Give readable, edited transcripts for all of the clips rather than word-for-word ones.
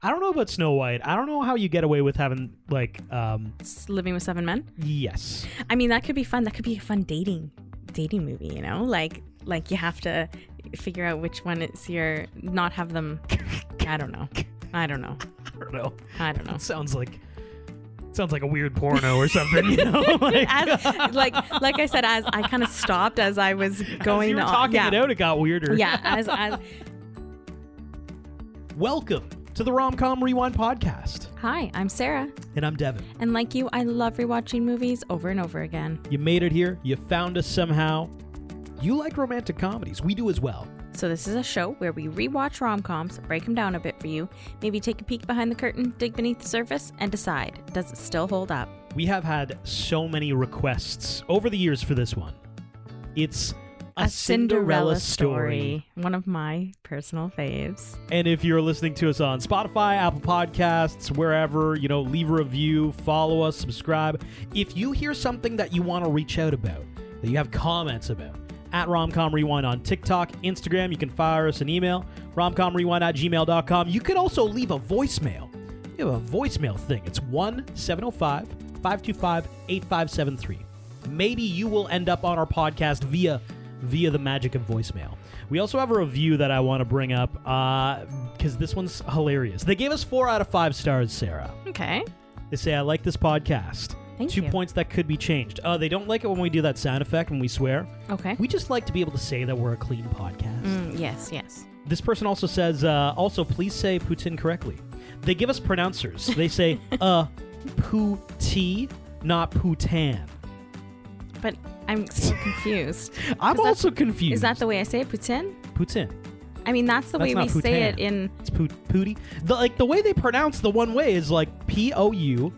I don't know about Snow White. I don't know how you get away with having like Living with 7 Men. Yes. I mean, that could be fun. That could be a fun dating movie, you know? Like you have to figure out which one it's your, not have them. I don't know. It sounds like a weird porno or something, you know? like I said, as I kind of stopped as I was going as you were on. talking it out, it got weirder. Yeah, as Welcome to the Rom-Com Rewind podcast. Hi, I'm Sarah. And I'm Devin. And like you, I love rewatching movies over and over again. You made it here. You found us somehow. You like romantic comedies. We do as well. So this is a show where we rewatch rom-coms, break them down a bit for you, maybe take a peek behind the curtain, dig beneath the surface, and decide, does it still hold up? We have had so many requests over the years for this one. It's a Cinderella Story. One of my personal faves. And if you're listening to us on Spotify, Apple Podcasts, wherever, leave a review, follow us, subscribe. If you hear something that you want to reach out about, that you have comments about, at Romcom Rewind on TikTok, Instagram. You can fire us an email, romcomrewind@gmail.com. You can also leave a voicemail. We have a voicemail thing. It's 1-705-525-8573. Maybe you will end up on our podcast via the magic of voicemail. We also have a review that I want to bring up because this one's hilarious. They gave us 4 out of 5 stars, Sarah. Okay. They say, I like this podcast. Thank 2 you. points that could be changed. They don't like it when we do that sound effect when we swear. Okay. We just like to be able to say that we're a clean podcast. Yes. This person also says, also, please say Putin correctly. They give us pronouncers. They say, Pootie, not Putan. But I'm so confused. I'm also confused. Is that the way I say it, Putin? Putin. I mean, that's the way we say it in... It's Pootie. The way they pronounce the one way is like P-O-U-T-E-E.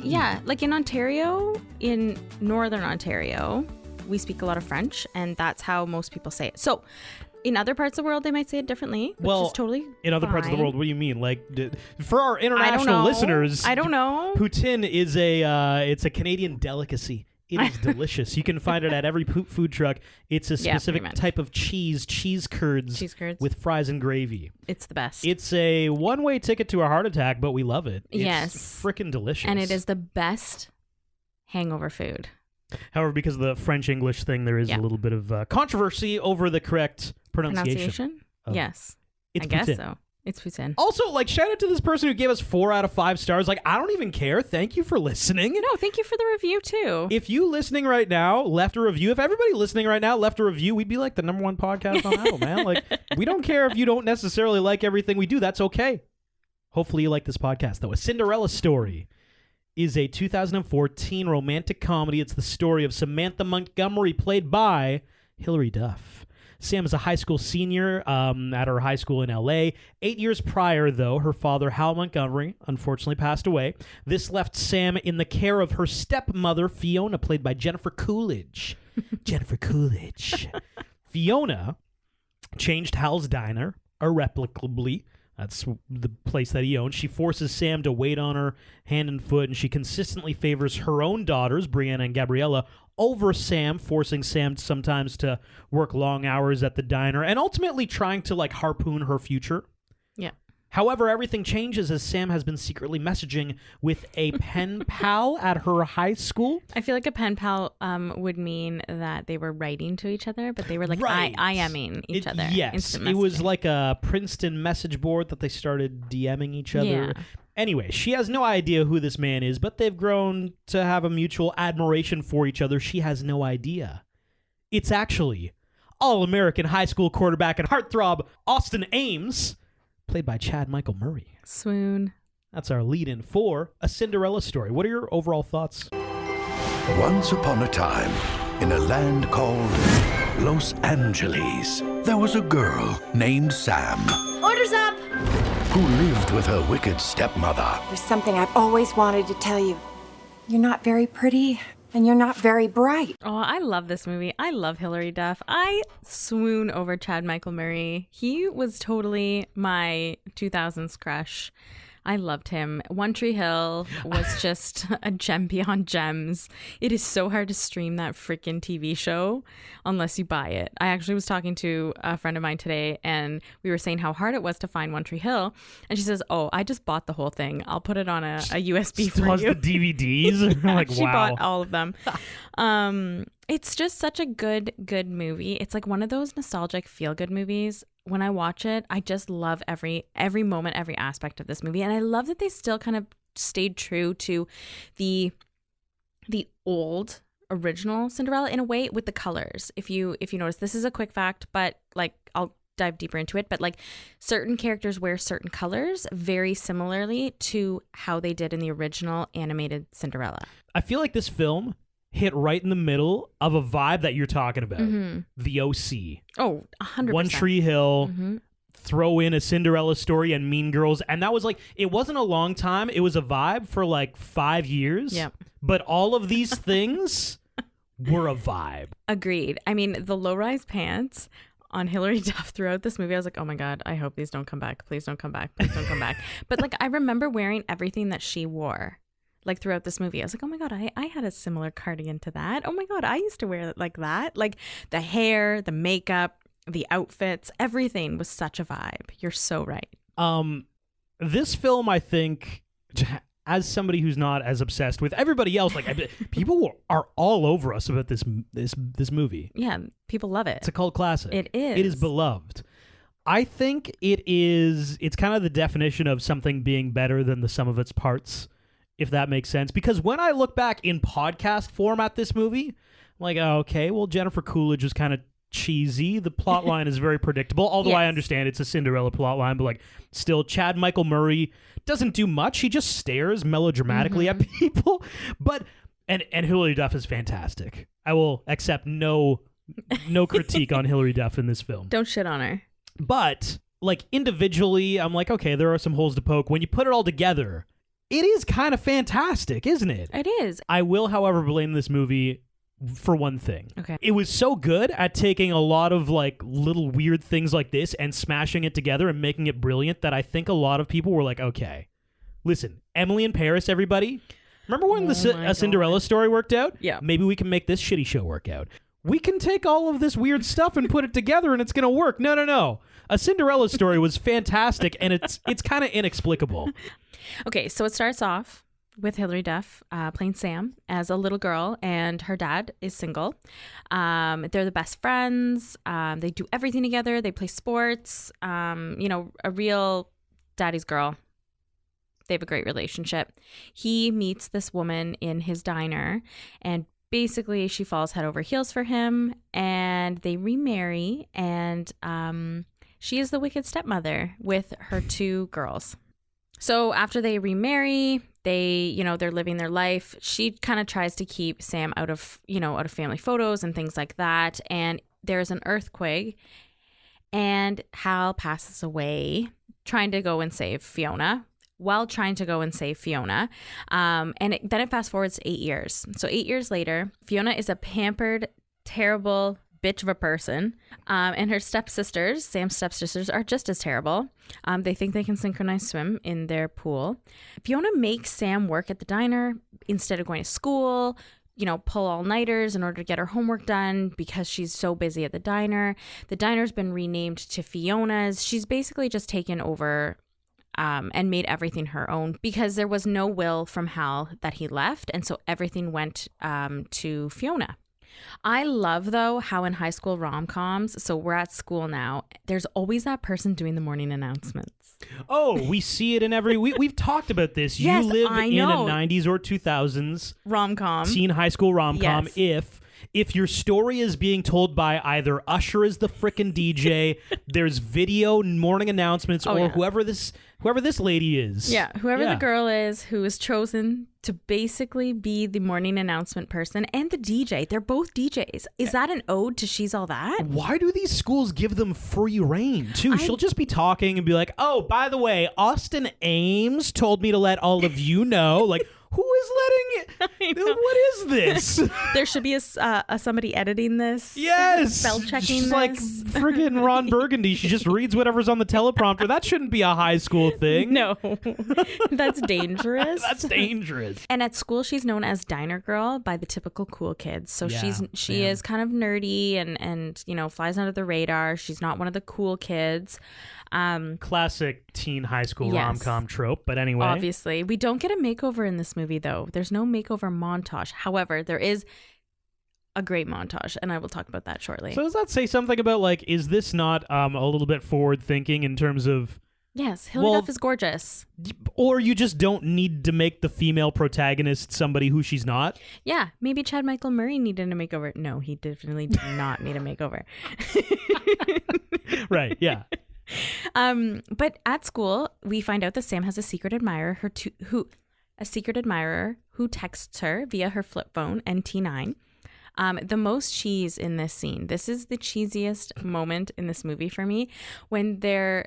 Yeah, like in Ontario, in Northern Ontario, we speak a lot of French, and that's how most people say it. So, in other parts of the world, they might say it differently, which is totally in other parts of the world, what do you mean? Like, for our international listeners... I don't know. Poutine is it's a Canadian delicacy. It is delicious. You can find it at every food truck. It's a specific type of cheese curds with fries and gravy. It's the best. It's a one-way ticket to a heart attack, but we love it. Yes. It's freaking delicious. And it is the best hangover food. However, because of the French-English thing, there is a little bit of controversy over the correct pronunciation? Yes. It's I guess poutine. so. It's poutine. Also, shout out to this person who gave us 4 out of 5 stars. I don't even care. Thank you for listening. No, thank you for the review, too. If you listening right now left a review, if everybody listening right now left a review, we'd be like the #1 podcast on Apple, man. We don't care if you don't necessarily like everything we do. That's okay. Hopefully you like this podcast, though. A Cinderella Story is a 2014 romantic comedy. It's the story of Samantha Montgomery, played by Hilary Duff. Sam is a high school senior at her high school in L.A. 8 years prior, though, her father, Hal Montgomery, unfortunately passed away. This left Sam in the care of her stepmother, Fiona, played by Jennifer Coolidge. Jennifer Coolidge. Fiona changed Hal's diner irrevocably. That's the place that he owns. She forces Sam to wait on her hand and foot, and she consistently favors her own daughters, Brianna and Gabriella, over Sam, forcing Sam sometimes to work long hours at the diner, and ultimately trying to harpoon her future. Yeah. However, everything changes as Sam has been secretly messaging with a pen pal at her high school. I feel like a pen pal would mean that they were writing to each other, but they were IMing each other. Yes, it was like a Princeton message board that they started DMing each other. Yeah. Anyway, she has no idea who this man is, but they've grown to have a mutual admiration for each other. She has no idea. It's actually All-American high school quarterback and heartthrob Austin Ames, played by Chad Michael Murray. Swoon. That's our lead-in for A Cinderella Story. What are your overall thoughts? Once upon a time, in a land called Los Angeles, there was a girl named Sam. Orders up! Who lived with her wicked stepmother. There's something I've always wanted to tell you. You're not very pretty, and you're not very bright. Oh, I love this movie. I love Hilary Duff. I swoon over Chad Michael Murray. He was totally my 2000s crush. I loved him. One Tree Hill was just a gem beyond gems. It is so hard to stream that freaking TV show unless you buy it. I actually was talking to a friend of mine today, and we were saying how hard it was to find One Tree Hill. And she says, oh, I just bought the whole thing. I'll put it on a USB for plus you. the DVDs. Yeah, like, she wow. bought all of them. It's just such a good movie. It's like one of those nostalgic feel-good movies. When I watch it, I just love every moment, every aspect of this movie. And I love that they still kind of stayed true to the old original Cinderella in a way with the colors. If you notice, this is a quick fact, but like I'll dive deeper into it. But like certain characters wear certain colors very similarly to how they did in the original animated Cinderella. I feel like this film hit right in the middle of a vibe that you're talking about. Mm-hmm. The OC. Oh, 100%. One Tree Hill. Mm-hmm. Throw in a Cinderella Story and Mean Girls. And that was like, it wasn't a long time. It was a vibe for like 5 years. Yep. But all of these things were a vibe. Agreed. I mean, the low-rise pants on Hilary Duff throughout this movie, I was like, oh my God, I hope these don't come back. Please don't come back. Please don't come back. But like, I remember wearing everything that she wore. Like throughout this movie, I was like, oh my God, I had a similar cardigan to that. Oh my God, I used to wear it like that. Like the hair, the makeup, the outfits, everything was such a vibe. You're so right. This film, I think, as somebody who's not as obsessed with everybody else, like people are all over us about this movie. Yeah, people love it. It's a cult classic. It is. It is beloved. I think it's kind of the definition of something being better than the sum of its parts, if that makes sense. Because when I look back in podcast form at this movie, I'm like, oh, okay, well, Jennifer Coolidge was kind of cheesy. The plot line is very predictable, although I understand it's a Cinderella plot line, but like still, Chad Michael Murray doesn't do much. He just stares melodramatically at people. But and Hilary Duff is fantastic. I will accept no critique on Hilary Duff in this film. Don't shit on her. But like individually, I'm like, okay, there are some holes to poke. When you put it all together, it is kind of fantastic, isn't it? It is. I will, however, blame this movie for one thing. Okay. It was so good at taking a lot of like little weird things like this and smashing it together and making it brilliant that I think a lot of people were like, okay, listen, Emily in Paris, everybody. Remember when a Cinderella Story worked out? Yeah. Maybe we can make this shitty show work out. We can take all of this weird stuff and put it together and it's going to work. No. A Cinderella Story was fantastic and it's kind of inexplicable. Okay, so it starts off with Hilary Duff playing Sam as a little girl, and her dad is single. They're the best friends. They do everything together. They play sports. A real daddy's girl. They have a great relationship. He meets this woman in his diner, and basically she falls head over heels for him, and they remarry, and she is the wicked stepmother with her 2 girls. So after they remarry, they're living their life. She kind of tries to keep Sam out of family photos and things like that. And there's an earthquake, and Hal passes away trying to go and save Fiona. Then it fast forwards 8 years. So 8 years later, Fiona is a pampered, terrible bitch of a person, and her stepsisters, Sam's stepsisters, are just as terrible. They think they can synchronize swim in their pool. Fiona makes Sam work at the diner instead of going to school, pull all-nighters in order to get her homework done because she's so busy at the diner. The diner's been renamed to Fiona's. She's basically just taken over and made everything her own because there was no will from Hal that he left, and so everything went to Fiona. I love, though, how in high school rom-coms, so we're at school now, there's always that person doing the morning announcements. Oh, we see it in every... We've talked about this. Yes, you live I in know. a 90s or 2000s... rom-com. Teen high school rom-com. Yes. If your story is being told by either Usher as the frickin' DJ, there's video morning announcements, whoever this lady is. Yeah, whoever the girl is who is chosen to basically be the morning announcement person and the DJ. They're both DJs. Is that an ode to She's All That? Why do these schools give them free reign, too? She'll just be talking and be like, oh, by the way, Austin Ames told me to let all of you know. Like, Who is letting it? What is this? There should be a somebody editing this. Yes. Spell checking She's this. like friggin' Ron Burgundy. She just reads whatever's on the teleprompter. That shouldn't be a high school thing. No. That's dangerous. That's dangerous. And at school, she's known as Diner Girl by the typical cool kids. So she is kind of nerdy and flies under the radar. She's not one of the cool kids. Classic teen high school rom-com trope, but anyway. Obviously. We don't get a makeover in this movie, though. There's no makeover montage. However, there is a great montage, and I will talk about that shortly. So does that say something about, like, is this not a little bit forward-thinking in terms of... Yes, Hilary Duff is gorgeous. Or you just don't need to make the female protagonist somebody who she's not? Yeah, maybe Chad Michael Murray needed a makeover. No, he definitely did not need a makeover. Right, yeah. But at school, we find out that Sam has a secret admirer, who texts her via her flip phone and T9. The most cheese in this scene. This is the cheesiest moment in this movie for me when they're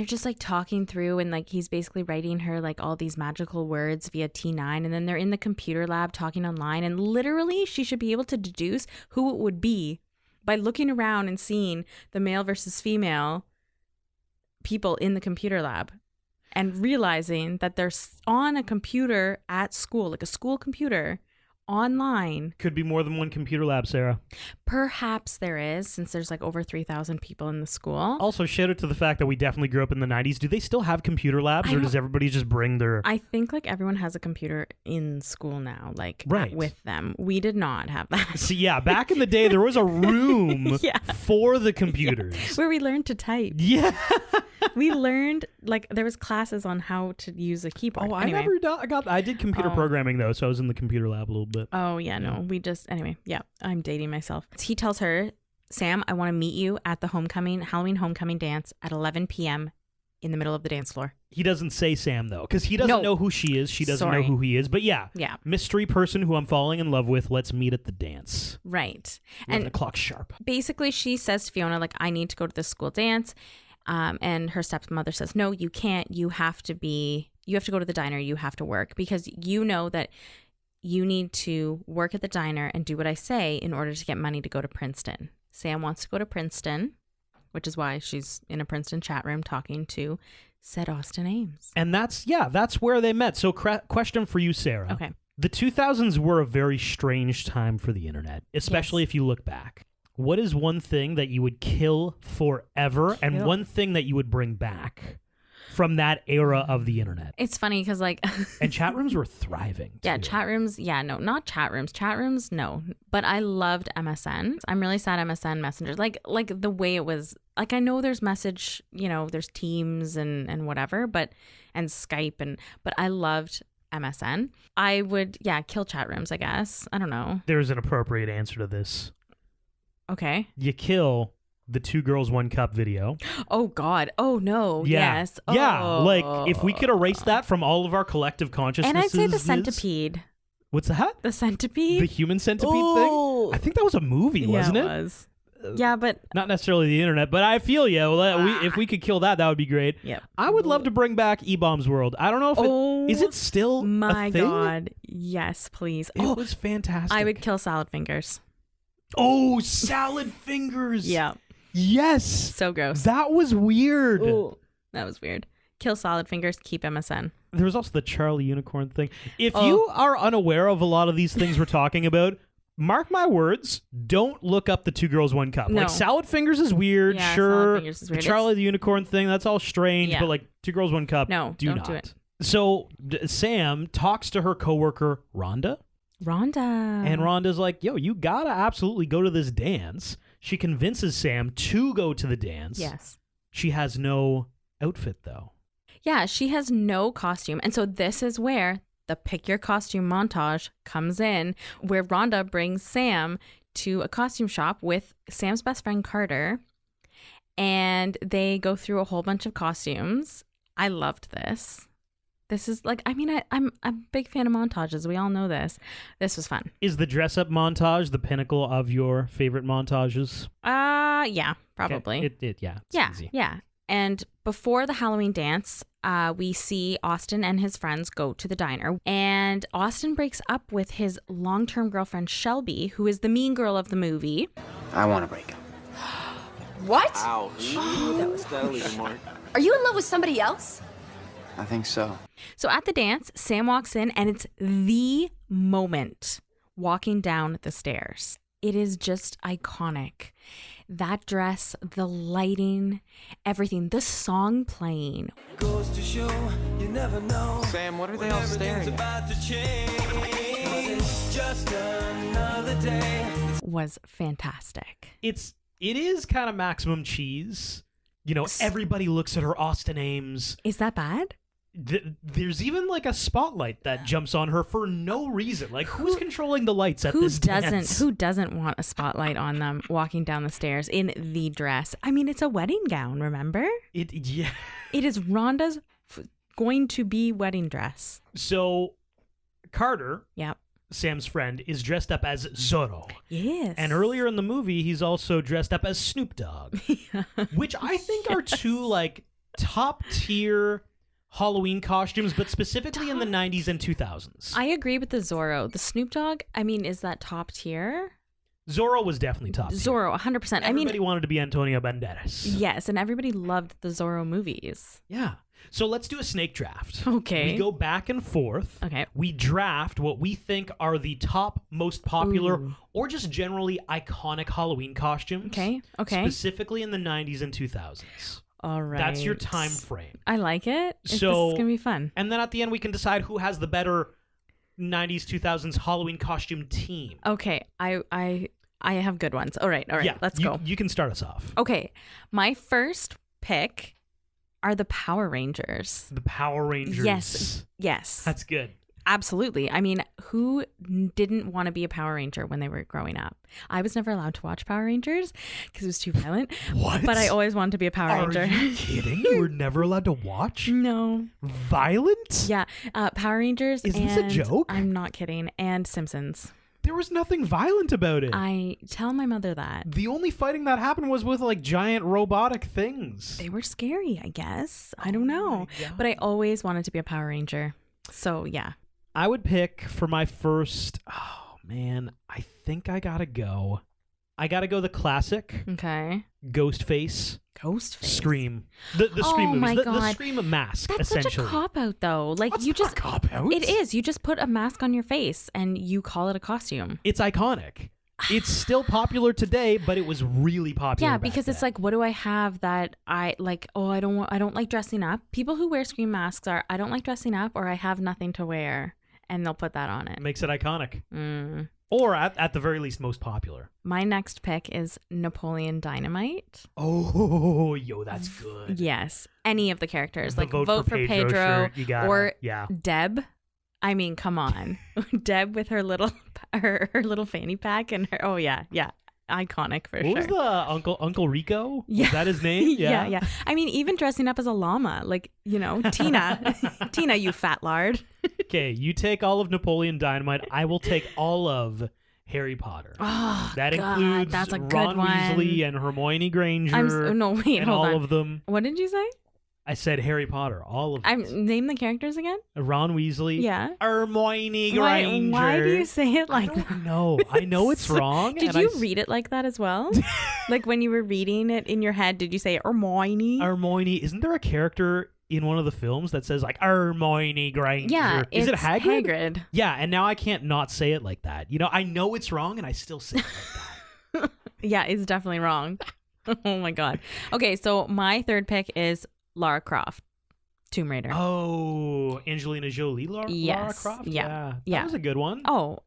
just like talking through and like he's basically writing her like all these magical words via T9, and then they're in the computer lab talking online, and literally she should be able to deduce who it would be by looking around and seeing the male versus female people in the computer lab and realizing that they're on a computer at school, like a school computer online. Could be more than one computer lab, Sarah. Perhaps there is, since there's like over 3,000 people in the school. Also, shout out to the fact that we definitely grew up in the 90s. Do they still have computer labs, or does everybody just bring their... I think like everyone has a computer in school now, like right. with them. We did not have that. So yeah, back in the day, there was a room for the computers. Yeah. Where we learned to type. Yeah. We learned, like, there was classes on how to use a keyboard. Oh, anyway. I did computer programming, though, so I was in the computer lab a little bit. Oh, yeah, no. We just, anyway, yeah, I'm dating myself. He tells her, Sam, I want to meet you at the Halloween homecoming dance at 11 p.m. in the middle of the dance floor. He doesn't say Sam, though, because he doesn't know who she is. She doesn't know who he is. But yeah, mystery person who I'm falling in love with, let's meet at the dance. Right. 11 o'clock sharp. Basically, she says to Fiona, like, I need to go to the school dance. And her stepmother says, no, you can't. You have to go to the diner. You have to work because you know that you need to work at the diner and do what I say in order to get money to go to Princeton. Sam wants to go to Princeton, which is why she's in a Princeton chat room talking to said Austin Ames. And that's where they met. So question for you, Sarah. Okay. The 2000s were a very strange time for the internet, especially if you look back. What is one thing that you would kill forever and one thing that you would bring back from that era of the internet? It's funny because like... and chat rooms were thriving, too. Yeah, chat rooms. Yeah, no, not chat rooms. Chat rooms, no. But I loved MSN. I'm really sad MSN Messenger. Like the way it was... Like, I know there's message, there's Teams and whatever, and Skype, but I loved MSN. I would, kill chat rooms, I guess. I don't know. There's an appropriate answer to this. Okay. You kill the 2 Girls 1 Cup video. Oh, God. Oh, no. Yeah. Yes. Yeah. Oh. Like, if we could erase that from all of our collective consciousnesses. And I'd say the centipede. What's that? The centipede? The human centipede thing? I think that was a movie, wasn't it? Yeah, it was. Yeah, but... Not necessarily the internet, but I feel you. If we could kill that, that would be great. Yep. I would love to bring back E-Bombs World. I don't know if is it still my a thing? God. Yes, please. It was fantastic. I would kill Salad Fingers. Oh, Salad Fingers. Yeah. Yes. So gross. That was weird. Ooh, that was weird. Kill Salad Fingers, keep MSN. There was also the Charlie Unicorn thing. If you are unaware of a lot of these things we're talking about, mark my words, don't look up the 2 Girls 1 Cup. No. Like, Salad Fingers is weird, yeah, sure. Salad Fingers is weird. The Charlie the Unicorn thing, that's all strange, Yeah. but like 2 Girls 1 Cup, No, don't do it. So Sam talks to her coworker, Rhonda. And Rhonda's like, yo, you gotta absolutely go to this dance. She convinces Sam to go to the dance. Yes. She has no outfit, though. Yeah, she has no costume. And so this is where the pick your costume montage comes in, where Rhonda brings Sam to a costume shop with Sam's best friend, Carter. And they go through a whole bunch of costumes. I loved this. This is like, I mean, I'm a big fan of montages. We all know this. This was fun. Is the dress up montage the pinnacle of your favorite montages? Yeah, probably. Okay. It's Yeah, easy. yeah. And before the Halloween dance, we see Austin and his friends go to the diner, and Austin breaks up with his long-term girlfriend Shelby, who is the mean girl of the movie. I want to break up. What? Ouch. That'll leave a mark. Are you in love with somebody else? I think so. So at the dance, Sam walks in, and it's the moment walking down the stairs. It is just iconic. That dress, the lighting, everything, the song playing. Goes to show you never know. Sam, what are they all staring at? About to change. Just another day. Was fantastic. It is kind of maximum cheese. You know, everybody looks at her Austin Ames. Is that bad? There's even like a spotlight that jumps on her for no reason. Like, who's controlling the lights at this dance? Who doesn't want a spotlight on them walking down the stairs in the dress? I mean, it's a wedding gown, remember? Yeah. It is Rhonda's going to be wedding dress. So Carter, yep, Sam's friend, is dressed up as Zorro. Yes. And earlier in the movie, he's also dressed up as Snoop Dogg, which I think are two like top tier Halloween costumes, but specifically in the 90s and 2000s. I agree with the Zorro. The Snoop Dogg, I mean, is that top tier? Zorro was definitely top tier. Zorro, 100%. Everybody wanted to be Antonio Banderas. Yes, and everybody loved the Zorro movies. Yeah. So let's do a snake draft. Okay. We go back and forth. Okay. We draft what we think are the top most popular or just generally iconic Halloween costumes. Okay. Specifically in the 90s and 2000s. All right. That's your time frame. I like it. So this is going to be fun. And then at the end, we can decide who has the better 90s, 2000s Halloween costume team. Okay. I have good ones. All right. Yeah, let's go. You can start us off. Okay. My first pick are the Power Rangers. The Power Rangers. Yes. That's good. Absolutely. I mean, who didn't want to be a Power Ranger when they were growing up? I was never allowed to watch Power Rangers because it was too violent. What? But I always wanted to be a Power Ranger. Are you kidding? You were never allowed to watch? No. Violent? Yeah. Power Rangers. Is this a joke? I'm not kidding. And Simpsons. There was nothing violent about it. I tell my mother that. The only fighting that happened was with like giant robotic things. They were scary, I guess. I don't know. But I always wanted to be a Power Ranger. So, yeah. I would pick for my first, oh man, I think I gotta go the classic. Okay. Ghostface. Scream. The Scream movies. My God. The Scream mask, That's essentially. such a cop-out, though. Like, That's you not just a cop-out. It is. You just put a mask on your face and you call it a costume. It's iconic. It's still popular today, but it was really popular. Yeah, because it's like, what do I have that I like? Oh, I don't like dressing up. People who wear Scream masks are, I don't like dressing up, or I have nothing to wear, and they'll put that on it. Makes it iconic. Or at the very least, most popular. My next pick is Napoleon Dynamite. Oh, yo, that's good. Yes, any of the characters, The like vote for Pedro shirt, you got or yeah. Deb. I mean, come on, Deb with her little her little fanny pack and her. Oh yeah, iconic for sure. What was the Uncle Rico? Yeah. Was that his name? Yeah. I mean, even dressing up as a llama, like, you know, Tina, you fat lard. Okay, you take all of Napoleon Dynamite. I will take all of Harry Potter. Oh, that God, includes that's a good Ron one. Weasley and Hermione Granger. Hold all on. of them. What did you say? I said Harry Potter, all of them. Name the characters again. Ron Weasley. Yeah. Hermione Granger. Why do you say it like that? I don't know. I know it's wrong. Did you read it like that as well? Like when you were reading it in your head, did you say Hermione? Hermione. Isn't there a character in one of the films that says like Hermione Granger? Yeah. Is it Hagrid? Hagrid. Yeah, and now I can't not say it like that. You know, I know it's wrong and I still say it like that. Yeah, it's definitely wrong. Oh my God. Okay, so my third pick is Lara Croft. Tomb Raider. Oh, Angelina Jolie, Lara Croft? Yeah. That was a good one. Oh,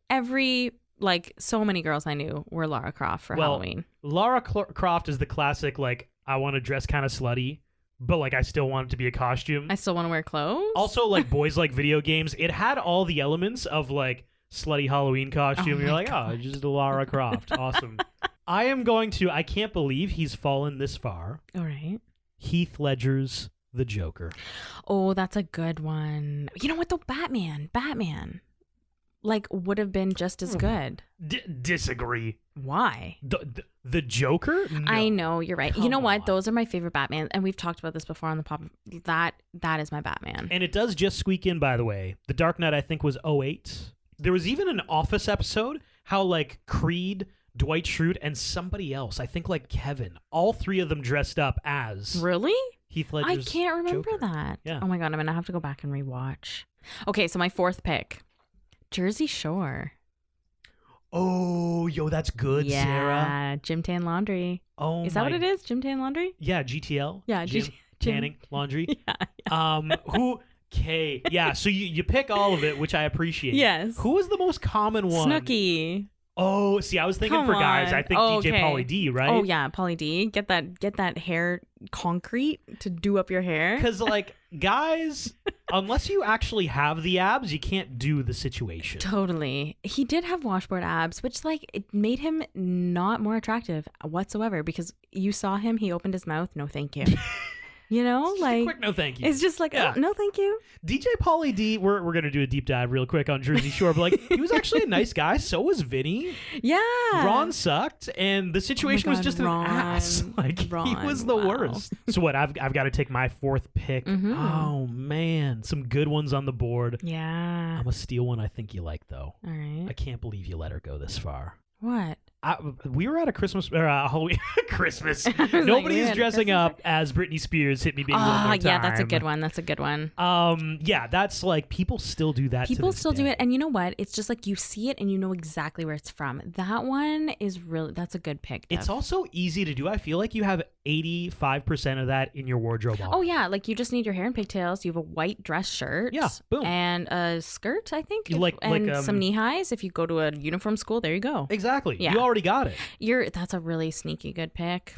so many girls I knew were Lara Croft for Halloween. Lara Croft is the classic, like, I want to dress kind of slutty, but, like, I still want it to be a costume. I still want to wear clothes. Also, like, boys like video games. It had all the elements of, like, slutty Halloween costume. You're like, God. Oh, just a Lara Croft. Awesome. I can't believe he's fallen this far. All right. Heath Ledger's The Joker. Oh, that's a good one. You know what though? Batman. like would have been just as good. Disagree. Why? The Joker? No. I know, you're right. Come you know what? on. Those are my favorite Batman, and we've talked about this before on the pop. That is my Batman. And it does just squeak in, by the way. The Dark Knight, I think, was 2008. There was even an Office episode how like Creed, Dwight Schrute, and somebody else, I think like Kevin, all three of them dressed up as Really? Heath Ledger's I can't remember Joker. that. Yeah. Oh my god, I'm gonna have to go back and rewatch. Okay, so my fourth pick, Jersey Shore. Oh, yo, that's good, Sarah. Yeah, Gym Tan Laundry. Oh, Is that what it is? Gym Tan Laundry? Yeah, GTL. Yeah, Gym, tanning, laundry. Yeah. Okay, yeah. So you pick all of it, which I appreciate. Yes. Who was the most common one? Snooki. Oh, see, I was thinking Come for guys. on. I think Oh, DJ okay. Pauly D, right? Oh yeah, Pauly D. Get that hair concrete to do up your hair. Because like guys, unless you actually have the abs, you can't do the situation. Totally. He did have washboard abs, which like it made him not more attractive whatsoever because you saw him, he opened his mouth, no thank you. You know, Just like a quick no thank you. it's just like, Yeah. oh, no thank you. DJ Pauly D, we're gonna do a deep dive real quick on Jersey Shore, but like he was actually a nice guy. So was Vinny. Yeah. Ron sucked, and the situation was God, just Ron. an ass. Like he Ron, was the wow. worst. So what? I've got to take my fourth pick. Mhm. Oh man, some good ones on the board. Yeah. I'm gonna steal one I think you like though. All right. I can't believe you let her go this far. What? We were at a Christmas or Halloween Christmas. was like, we Nobody's had a dressing Christmas up as Britney Spears. Hit me baby one more time. Yeah, that's a good one. That's a good one. Yeah, that's like people still do that. People to this still do day. it, and you know what? It's just like you see it and you know exactly where it's from. That one is really, that's a good pick. It's Dev. also easy to do. I feel like you have 85% of that in your wardrobe. Oh yeah, like you just need your hair and pigtails. You have a white dress shirt. Yeah, boom. And a skirt, I think. You like- and like, some knee highs. If you go to a uniform school, there you go. Exactly. Yeah. You already got it. That's a really sneaky good pick.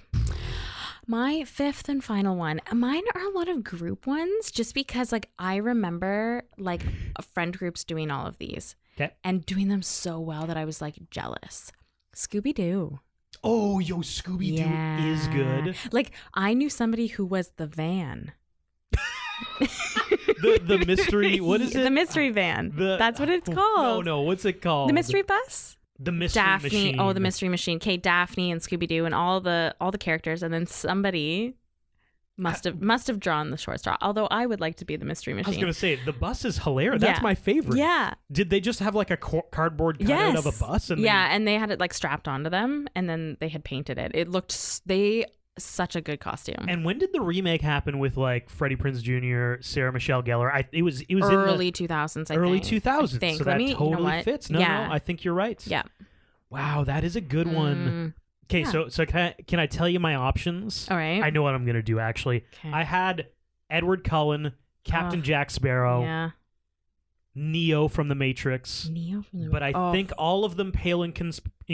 My fifth and final one. Mine are a lot of group ones, just because like I remember like friend groups doing all of these. Okay. And doing them so well that I was like jealous. Scooby-Doo. Oh, yo, Scooby-Doo is good. Like I knew somebody who was the van. The mystery, what is it? The mystery van. That's what it's called. No, what's it called? The mystery bus? The mystery Daphne. machine. Oh, the mystery machine. Okay, Daphne and Scooby-Doo and all the characters, and then somebody must have drawn the short straw. Although I would like to be the mystery I machine. was gonna say the bus is hilarious. That's Yeah. my favorite. Yeah. Did they just have like a cardboard cutout Yes. of a bus? And Yeah, and they had it like strapped onto them, and then they had painted it. It looked such a good costume. And when did the remake happen with like Freddie Prinze Jr., Sarah Michelle Gellar? It was early in 2000s. the early I 2000s. think. So Let that me, totally you know what? fits. No, Yeah. no, I think you're right. Yeah. Wow, that is a good one. Okay, yeah. so can I tell you my options? All right. I know what I'm gonna do actually. Okay. I had Edward Cullen, Captain Jack Sparrow, Yeah. Neo from The Matrix, Neo from the but I think all of them pale in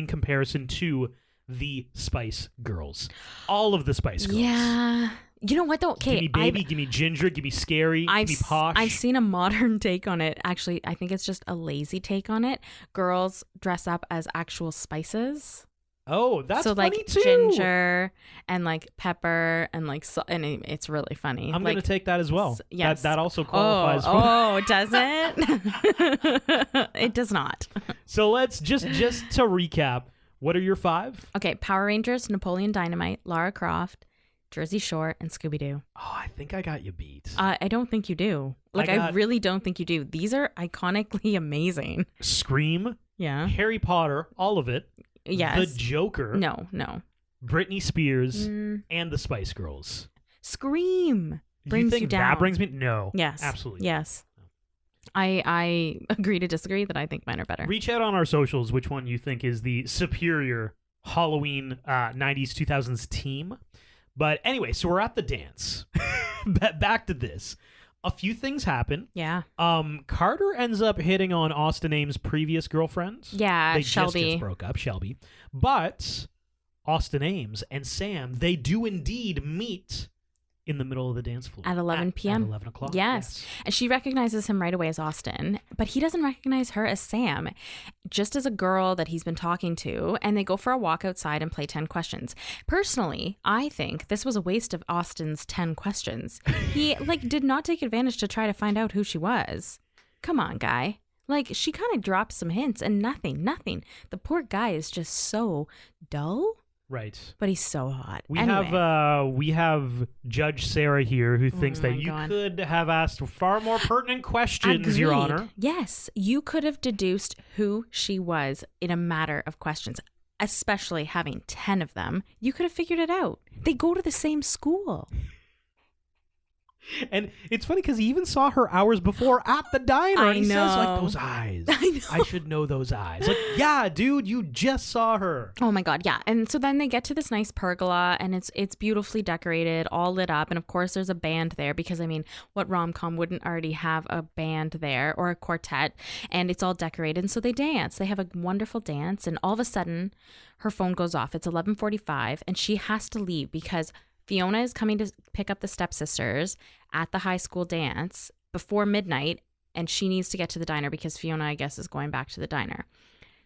comparison to the Spice Girls. All of the Spice Girls. Yeah. You know what though? Okay, Give me baby, give me ginger, give me scary, give me posh. I've seen a modern take on it. Actually, I think it's just a lazy take on it. Girls dress up as actual spices. Oh, that's so funny like too. ginger and like pepper and like and it's really funny. I'm like, gonna take that as well. yes. That also qualifies for. Oh, does it? It does not. So let's just to recap. What are your 5? Okay, Power Rangers, Napoleon Dynamite, Lara Croft, Jersey Shore, and Scooby-Doo. Oh, I think I got you beat. I don't think you do. Like, I really don't think you do. These are iconically amazing. Scream, Yeah. Harry Potter, all of it. Yes. The Joker. No. Britney Spears and the Spice Girls. Scream brings you think you down. that brings me? No. Yes. Absolutely. Yes. I agree to disagree that I think mine are better. Reach out on our socials which one you think is the superior Halloween 90s 2000s team. But anyway, so we're at the dance. Back to this. A few things happen. Yeah. Carter ends up hitting on Austin Ames' previous girlfriend. Yeah, They Shelby. just broke up, Shelby. But Austin Ames and Sam, they do indeed meet in the middle of the dance floor. At 11 p.m. At 11 o'clock. Yes. And she recognizes him right away as Austin, but he doesn't recognize her as Sam, just as a girl that he's been talking to, and they go for a walk outside and play 10 questions. Personally, I think this was a waste of Austin's 10 questions. He did not take advantage to try to find out who she was. Come on, guy. Like, she kind of drops some hints and nothing. The poor guy is just so dull. Right. But he's so hot. We Anyway. we have Judge Sarah here who thinks that you God. could have asked far more pertinent questions, Agreed. Your Honor. Yes, you could have deduced who she was in a matter of questions, especially having 10 of them. You could have figured it out. They go to the same school. And it's funny because he even saw her hours before at the diner. I And he know. says, like, those eyes. I know. I should know those eyes. Like, yeah, dude, you just saw her. Oh my God, yeah. And so then they get to this nice pergola and it's beautifully decorated, all lit up. And of course there's a band there because, I mean, what rom-com wouldn't already have a band there or a quartet? And it's all decorated. And so they dance. They have a wonderful dance. And all of a sudden her phone goes off. It's 11:45 and she has to leave because Fiona is coming to pick up the stepsisters at the high school dance before midnight, and she needs to get to the diner because Fiona, I guess, is going back to the diner.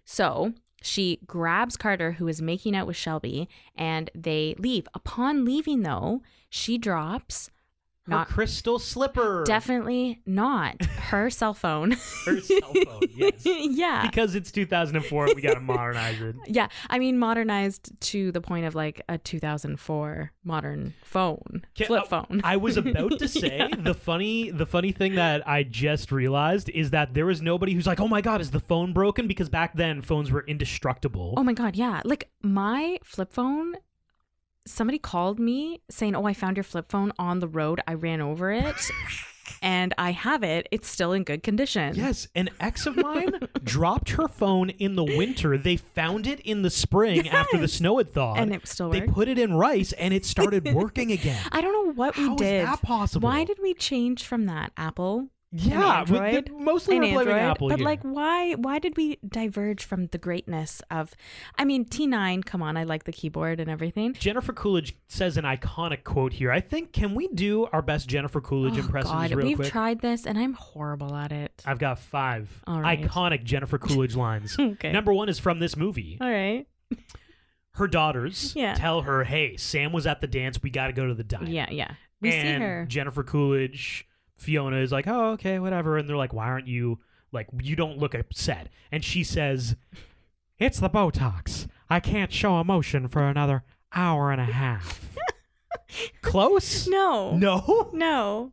So she grabs Carter, who is making out with Shelby, and they leave. Upon leaving, though, she drops... Her crystal slipper. Definitely not her cell phone. Her cell phone, yes. Yeah. Because it's 2004, we got to modernize it. Yeah. I mean, modernized to the point of like a 2004 modern phone, flip phone. I was about to say, the funny thing that I just realized is that there was nobody who's like, oh my God, is the phone broken? Because back then, phones were indestructible. Oh my God, yeah. Like my flip phone... Somebody called me saying, oh, I found your flip phone on the road. I ran over it and I have it. It's still in good condition. Yes. An ex of mine dropped her phone in the winter. They found it in the spring after the snow had thawed. And it still worked. They put it in rice and it started working again. I don't know what we did. How is that possible? Why did we change from that? Apple? Yeah, Android, mostly we're blaming Apple but here. like, why did we diverge from the greatness of? I mean, T9. Come on, I like the keyboard and everything. Jennifer Coolidge says an iconic quote here. I think, can we do our best Jennifer Coolidge impressions real we've quick? tried this and I'm horrible at it. I've got 5 All right. iconic Jennifer Coolidge lines. Okay. Number 1 is from this movie. All right. Her daughters Yeah. tell her, "Hey, Sam was at the dance. We got to go to the diner." Yeah. We see And her. Jennifer Coolidge, Fiona is like, "Oh, okay, whatever." And they're like, "Why aren't you like? You don't look upset." And she says, "It's the Botox. I can't show emotion for another hour and a half." Close? No. No.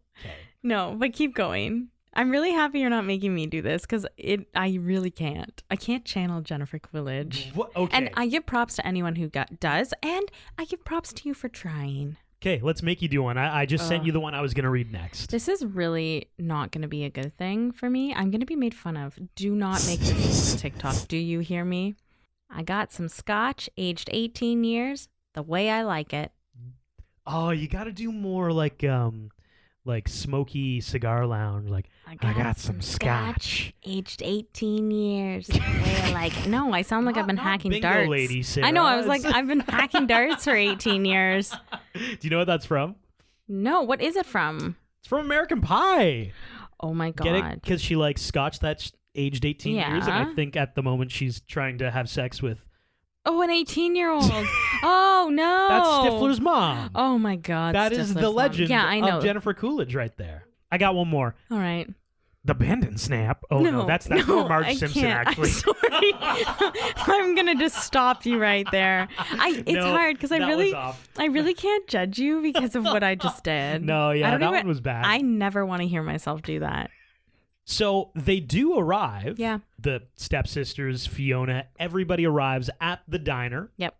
No, but keep going. I'm really happy you're not making me do this because I really can't. I can't channel Jennifer Coolidge. Okay. And I give props to anyone who does, and I give props to you for trying. Okay, let's make you do one. I just sent you the one I was going to read next. This is really not going to be a good thing for me. I'm going to be made fun of. Do not make this TikTok. Do you hear me? I got some scotch, aged 18 years, the way I like it. Oh, you got to do more like smoky cigar lounge. Like, I got some scotch. Aged 18 years, the way I like it. No, I sound like I've been Not hacking bingo darts. lady, Sarah. I know. I was like, I've been hacking darts for 18 years. Do you know what that's from? No, what is it from? It's from American Pie. Oh my God. Get it? Because she likes scotch that's aged 18 years, and I Yeah. think at the moment she's trying to have sex with. Oh, an 18-year-old. Oh, no. That's Stifler's mom. Oh my God. That is Stifler's the mom. legend Yeah, I know. of Jennifer Coolidge right there. I got one more. All right. The bend and snap. Oh no, that's more Marge I Simpson can't. actually. I'm sorry. I'm gonna just stop you right there. It's No, hard because that was off. I really can't judge you because of what I just did. No, yeah, I don't that even- one was bad. I never want to hear myself do that. So they do arrive. Yeah. The stepsisters, Fiona, everybody arrives at the diner. Yep.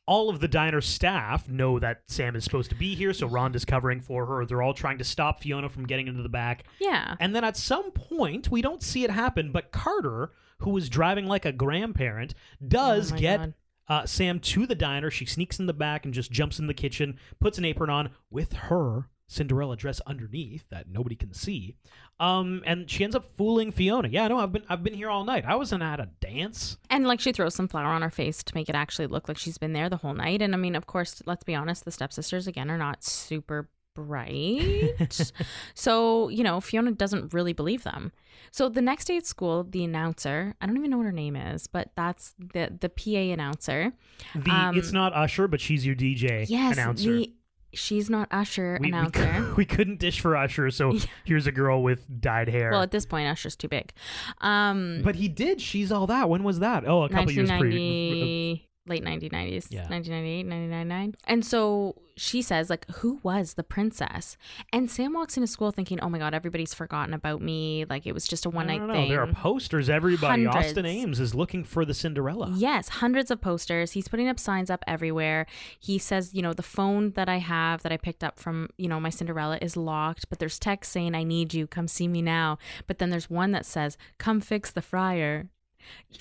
All of the diner staff know that Sam is supposed to be here, so Rhonda's covering for her. They're all trying to stop Fiona from getting into the back. Yeah. And then at some point, we don't see it happen, but Carter, who is driving like a grandparent, does Oh my get God. Sam to the diner. She sneaks in the back and just jumps in the kitchen, puts an apron on with her Cinderella dress underneath that nobody can see. And she ends up fooling Fiona. Yeah, no, I've been here all night. I wasn't at a dance. And like she throws some flour on her face to make it actually look like she's been there the whole night. And I mean, of course, let's be honest, the stepsisters again are not super bright. So, Fiona doesn't really believe them. So the next day at school, the announcer, I don't even know what her name is, but that's the PA announcer. It's not Usher, but she's your DJ Yes, announcer. she's not Usher announcer. We couldn't dish for Usher, so here's a girl with dyed hair. Well, at this point, Usher's too big. But he did She's All That. When was that? Oh, a couple years pre. Late 1990s, yeah. 1998, 1999. And so she says, like, who was the princess? And Sam walks into school thinking, oh my God, everybody's forgotten about me. Like, it was just a one-night thing. There are posters, everybody. Hundreds. Austin Ames is looking for the Cinderella. Yes, hundreds of posters. He's putting up signs up everywhere. He says, the phone that I have that I picked up from, my Cinderella is locked, but there's text saying, I need you, come see me now. But then there's one that says, come fix the fryer.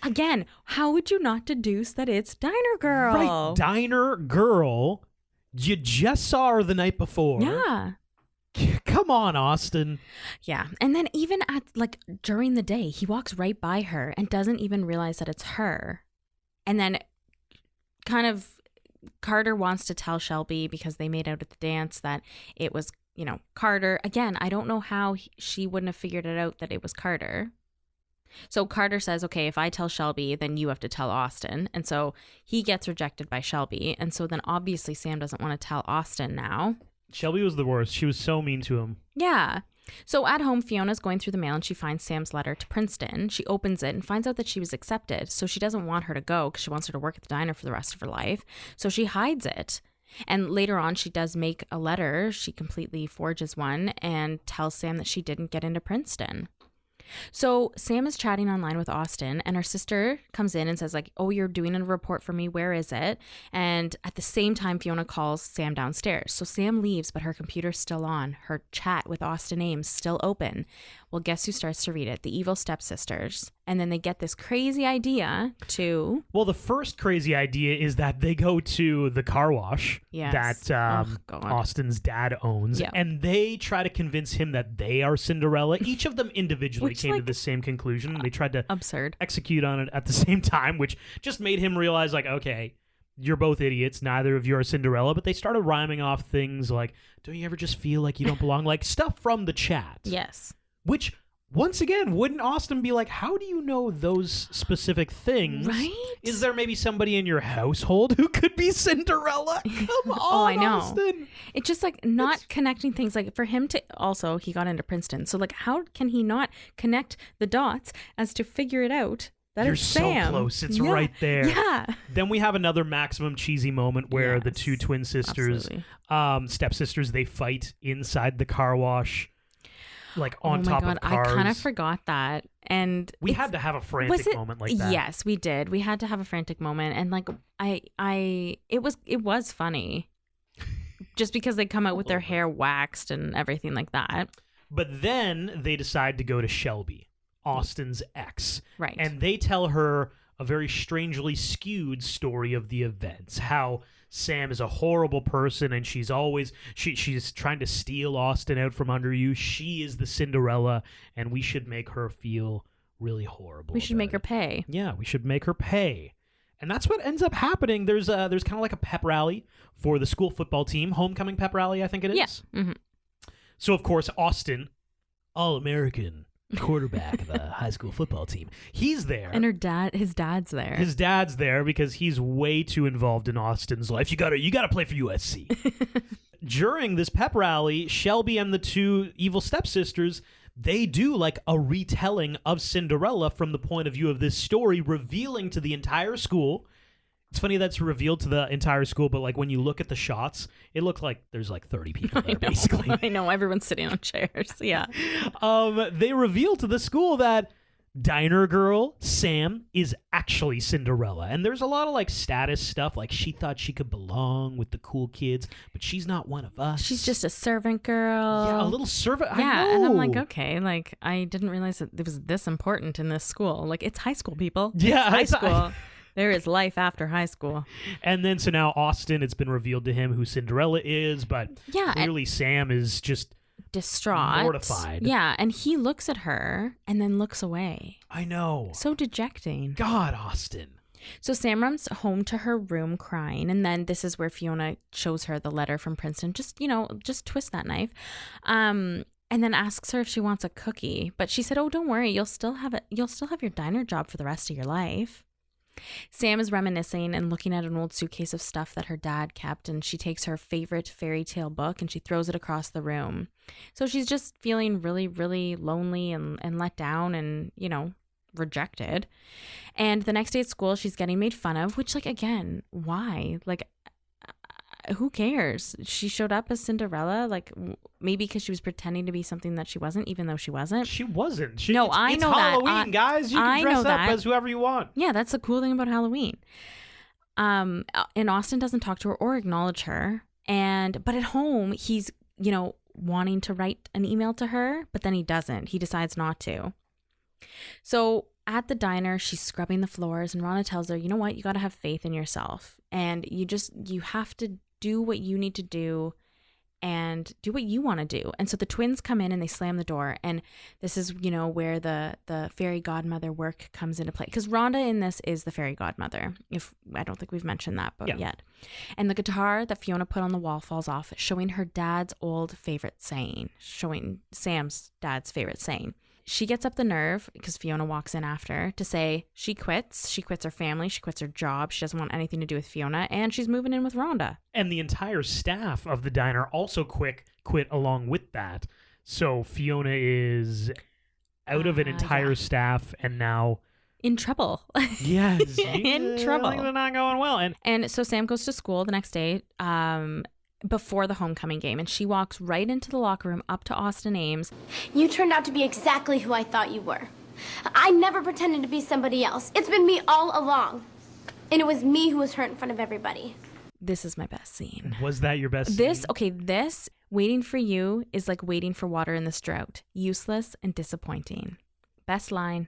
Again, how would you not deduce that it's Diner Girl? Right, Diner Girl. You just saw her the night before. Yeah. Come on, Austin. Yeah. And then even during the day, he walks right by her and doesn't even realize that it's her. And then kind of Carter wants to tell Shelby, because they made out at the dance, that it was, Carter. Again, I don't know how she wouldn't have figured it out that it was Carter. So Carter says, okay, if I tell Shelby, then you have to tell Austin. And so he gets rejected by Shelby. And so then obviously Sam doesn't want to tell Austin now. Shelby was the worst. She was so mean to him. Yeah. So at home, Fiona's going through the mail and she finds Sam's letter to Princeton. She opens it and finds out that she was accepted. So she doesn't want her to go because she wants her to work at the diner for the rest of her life. So she hides it. And later on, she does make a letter. She completely forges one and tells Sam that she didn't get into Princeton. So Sam is chatting online with Austin, and her sister comes in and says, like, oh, you're doing a report for me. Where is it? And at the same time, Fiona calls Sam downstairs. So Sam leaves, but her computer's still on. Her chat with Austin Ames still open. Well, guess who starts to read it? The evil stepsisters. And then they get this crazy idea to... Well, the first crazy idea is that they go to the car wash that Austin's dad owns. Yep. And they try to convince him that they are Cinderella. Each of them individually came to the same conclusion. They tried to execute on it at the same time, which just made him realize, like, okay, you're both idiots. Neither of you are Cinderella. But they started rhyming off things like, don't you ever just feel like you don't belong? Like stuff from the chat. Yes. Which, once again, wouldn't Austin be like, how do you know those specific things? Right? Is there maybe somebody in your household who could be Cinderella? Come on, oh, I know. Austin. It's just like not connecting things. Like for him to also, he got into Princeton. So like, how can he not connect the dots as to figure it out? That You're is Sam. so close. It's right there. Yeah. Then we have another maximum cheesy moment where the two twin sisters, stepsisters, they fight inside the car wash. Like on top of cars. I kind of forgot that. And we had to have a frantic moment like that. Yes, we did. We had to have a frantic moment. And like it was funny. Just because they come out with their hair waxed and everything like that. But then they decide to go to Shelby, Austin's ex. Right. And they tell her a very strangely skewed story of the events. How Sam is a horrible person and she's always she's trying to steal Austin out from under you. She is the Cinderella and we should make her feel really horrible. We should make her pay. Yeah, we should make her pay. And that's what ends up happening. There's kind of like a pep rally for the school football team, homecoming pep rally, I think it is. Yeah. Mm-hmm. So of course Austin, All-American quarterback of the high school football team. He's there. And his dad's there. His dad's there because he's way too involved in Austin's life. You gotta play for USC. During this pep rally, Shelby and the two evil stepsisters, they do like a retelling of Cinderella from the point of view of this story, revealing to the entire school. It's funny that's revealed to the entire school, but like when you look at the shots, it looks like there's like 30 people there, basically. I know, everyone's sitting on chairs. Yeah. They reveal to the school that Diner Girl, Sam, is actually Cinderella. And there's a lot of like status stuff, like she thought she could belong with the cool kids, but she's not one of us. She's just a servant girl. Yeah, a little servant. Yeah, I know. and I'm like, okay, like I didn't realize that it was this important in this school. Like it's high school, people. Yeah, it's high school. There is life after high school. And then so now Austin, it's been revealed to him who Cinderella is, but clearly Sam is just distraught, mortified. Yeah, and he looks at her and then looks away. I know. So dejecting. God, Austin. So Sam runs home to her room crying, and then this is where Fiona shows her the letter from Princeton. Just twist that knife. And then asks her if she wants a cookie, but she said, "Oh, don't worry, you'll still have your diner job for the rest of your life." Sam is reminiscing and looking at an old suitcase of stuff that her dad kept, and she takes her favorite fairy tale book and she throws it across the room. So she's just feeling really, really lonely and let down and, rejected. And the next day at school, she's getting made fun of, which, like, again, why? Like, who cares? She showed up as Cinderella, like, maybe because she was pretending to be something that she wasn't, even though she wasn't. She wasn't. I know that. It's Halloween, guys. You can dress up as whoever you want. Yeah, that's the cool thing about Halloween. And Austin doesn't talk to her or acknowledge her. But at home, he's, wanting to write an email to her, but then he doesn't. He decides not to. So at the diner, she's scrubbing the floors, and Rhonda tells her, you know what? You got to have faith in yourself. And you have to do what you need to do and do what you want to do. And so the twins come in and they slam the door. And this is, where the fairy godmother work comes into play. Because Rhonda in this is the fairy godmother. I don't think we've mentioned that yet. And the guitar that Fiona put on the wall falls off, showing her dad's old favorite saying, showing Sam's dad's favorite saying. She gets up the nerve, because Fiona walks in after, to say she quits. She quits her family. She quits her job. She doesn't want anything to do with Fiona. And she's moving in with Rhonda. And the entire staff of the diner also quit along with that. So Fiona is out of an entire staff and now... in trouble. Yes. In trouble. Things are not going well. And so Sam goes to school the next day, before the homecoming game, and she walks right into the locker room up to Austin Ames. You turned out to be exactly who I thought you were. I never pretended to be somebody else. It's been me all along. And it was me who was hurt in front of everybody. This is my best scene. Was that your best scene? This, waiting for you is like waiting for water in this drought. Useless and disappointing. Best line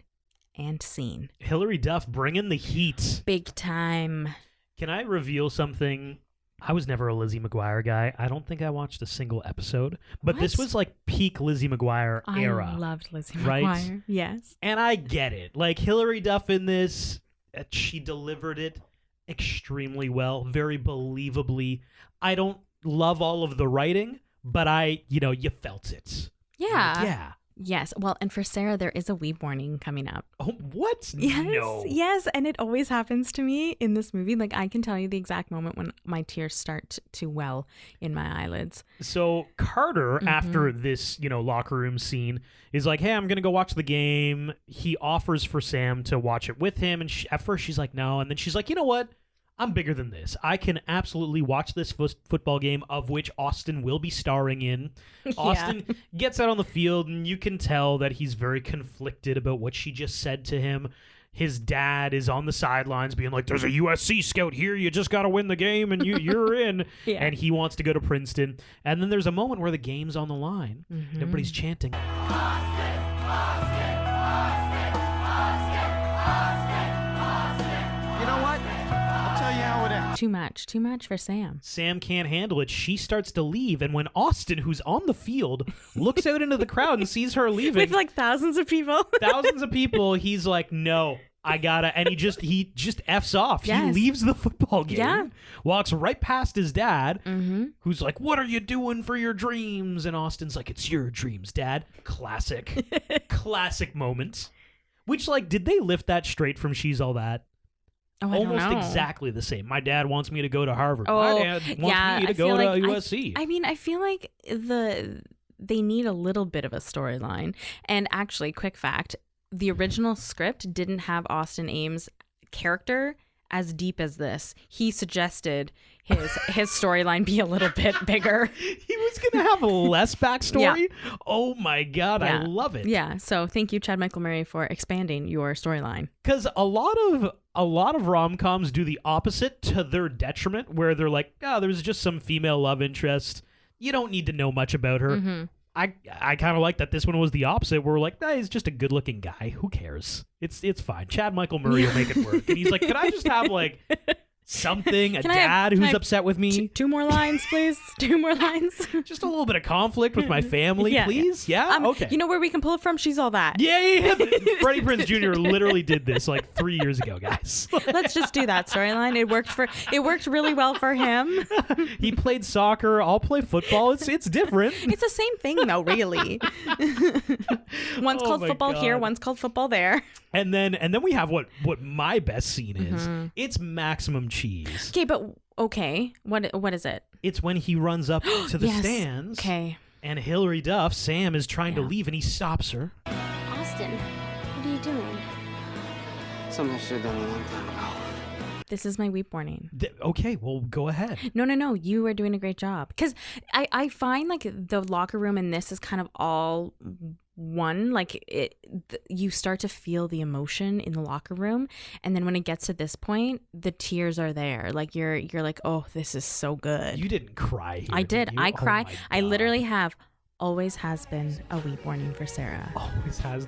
and scene. Hilary Duff bringing the heat. Big time. Can I reveal something? I was never a Lizzie McGuire guy. I don't think I watched a single episode. But this was like peak Lizzie McGuire era. I loved Lizzie right? McGuire. Yes. And I get it. Like Hilary Duff in this, she delivered it extremely well, very believably. I don't love all of the writing, but you felt it. Yeah. Yeah. Yes. Well, and for Sarah, there is a weeb warning coming up. Oh, what? Yes. No. Yes. And it always happens to me in this movie. Like, I can tell you the exact moment when my tears start to well in my eyelids. So Carter, after this, locker room scene, is like, hey, I'm going to go watch the game. He offers for Sam to watch it with him. And at first she's like, no. And then she's like, you know what? I'm bigger than this. I can absolutely watch this football game, of which Austin will be starring in. Austin gets out on the field, and you can tell that he's very conflicted about what she just said to him. His dad is on the sidelines being like, there's a USC scout here. You just got to win the game, and you're in. Yeah. And he wants to go to Princeton. And then there's a moment where the game's on the line. Everybody's chanting. Austin, Austin, Austin, Austin, Austin. You know what? I'll tell you how it ends. Too much for Sam. Sam can't handle it. She starts to leave, and when Austin, who's on the field, looks out into the crowd and sees her leaving With like thousands of people. He's like, no, I gotta, and he just F's off. Yes. He leaves the football game, Yeah. walks right past his dad, who's like, what are you doing for your dreams? And Austin's like, it's your dreams, Dad. Classic moment. Which, like, did they lift that straight from She's All That? Oh, I Almost don't know. exactly the same. My dad wants me to go to Harvard. Oh, My dad wants me to go to USC. I feel like they need a little bit of a storyline. And actually, quick fact, the original script didn't have Austin Ames' character as deep as this. He suggested his storyline be a little bit bigger. He was going to have less backstory? Yeah. Oh my God, Yeah. I love it. Yeah, so thank you, Chad Michael Murray, for expanding your storyline. Because a lot of rom-coms do the opposite to their detriment, where they're like, oh, there's just some female love interest. You don't need to know much about her. I kind of like that this one was the opposite, where we're like, nah, he's just a good-looking guy. Who cares? It's fine. Chad Michael Murray will make it work. And he's like, could I just have, like, something, a dad who's upset with me. Two more lines, please. 2 more lines. Just a little bit of conflict with my family, please. Yeah, okay. You know where we can pull it from? She's All That. Yeah. Freddie Prinze Jr. literally did this like 3 years ago, guys. Let's just do that storyline. It worked really well for him. He played soccer. I'll play football. It's different. It's the same thing though, really. One's called football here, one's called football there. And then we have what my best scene is. It's maximum cheese. Okay, what is it? It's when he runs up to the stands. Okay. And Hilary Duff, Sam, is trying to leave, and he stops her. Austin, what are you doing? Something I should have done a long time ago. This is my weep warning. Okay, well, go ahead. No. You are doing a great job. Because I find like the locker room in this is kind of all one. Like you start to feel the emotion in the locker room. And then when it gets to this point, the tears are there. Like you're like, oh, this is so good. You didn't cry here, I did. You? I cry. I literally have. Always has been a weep warning for Sarah. Always has.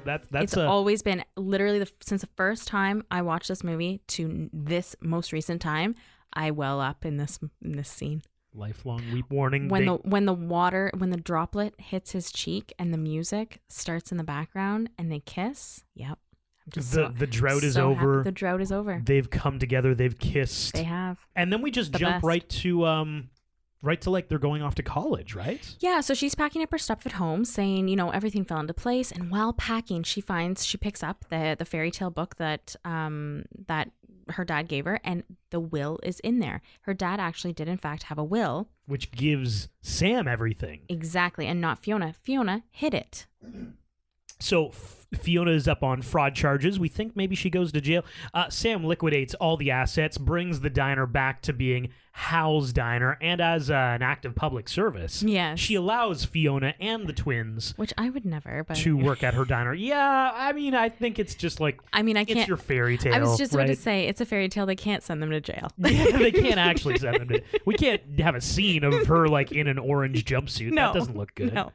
Always been literally since the first time I watched this movie to this most recent time. I well up in this scene. Lifelong weep warning. When the droplet hits his cheek and the music starts in the background and they kiss. Yep. The drought is over. The drought is over. They've come together. They've kissed. They have. And then we just jump right to like they're going off to college, right? Yeah, so she's packing up her stuff at home, saying, everything fell into place. And while packing, she picks up the fairy tale book that her dad gave her, and the will is in there. Her dad actually did, in fact, have a will. Which gives Sam everything. Exactly, and not Fiona. Fiona hid it. So Fiona is up on fraud charges. We think maybe she goes to jail. Sam liquidates all the assets, brings the diner back to being Hal's Diner, and as an act of public service, she allows Fiona and the twins, which I would never, but to work at her diner. Yeah, I mean, I think it's just like, it's your fairy tale. I was just going to say, it's a fairy tale. They can't send them to jail. Yeah, they can't actually send them to. We can't have a scene of her like in an orange jumpsuit. No, that doesn't look good. No.